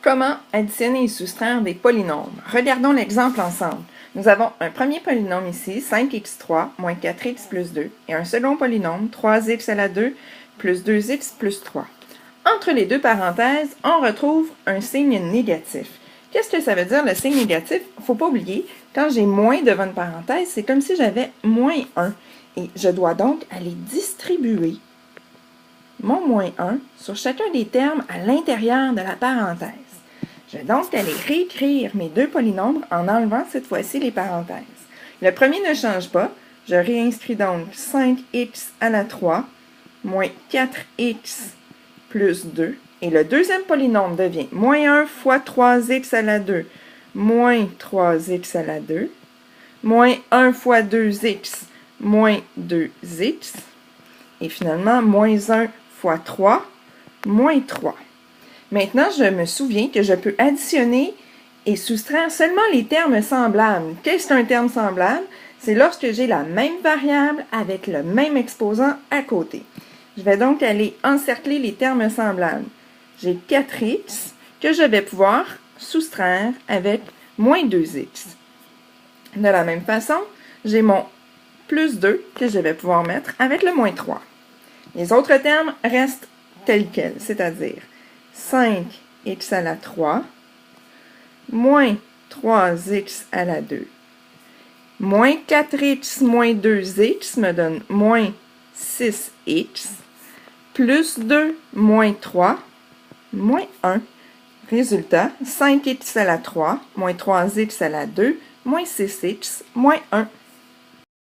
Comment additionner et soustraire des polynômes? Regardons l'exemple ensemble. Nous avons un premier polynôme ici, 5x3 moins 4x plus 2, et un second polynôme, 3x à la 2 plus 2x plus 3. Entre les deux parenthèses, on retrouve un signe négatif. Qu'est-ce que ça veut dire le signe négatif? Il ne faut pas oublier, quand j'ai moins devant une parenthèse, c'est comme si j'avais moins 1. Et je dois donc aller distribuer mon moins 1 sur chacun des termes à l'intérieur de la parenthèse. Je vais donc aller réécrire mes deux polynômes en enlevant cette fois-ci les parenthèses. Le premier ne change pas. Je réinscris donc 5x à la 3 moins 4x plus 2. Et le deuxième polynôme devient moins 1 fois 3x à la 2 moins 3x à la 2 moins 1 fois 2x moins 2x. Et finalement, moins 1 fois 3 moins 3. Maintenant, je me souviens que je peux additionner et soustraire seulement les termes semblables. Qu'est-ce qu'un terme semblable? C'est lorsque j'ai la même variable avec le même exposant à côté. Je vais donc aller encercler les termes semblables. J'ai 4x que je vais pouvoir soustraire avec moins 2x. De la même façon, j'ai mon plus 2 que je vais pouvoir mettre avec le moins 3. Les autres termes restent tels quels, c'est-à-dire 5x à la 3, moins 3x à la 2, moins 4x moins 2x me donne moins 6x, plus 2 moins 3, moins 1. Résultat, 5x à la 3, moins 3x à la 2, moins 6x, moins 1.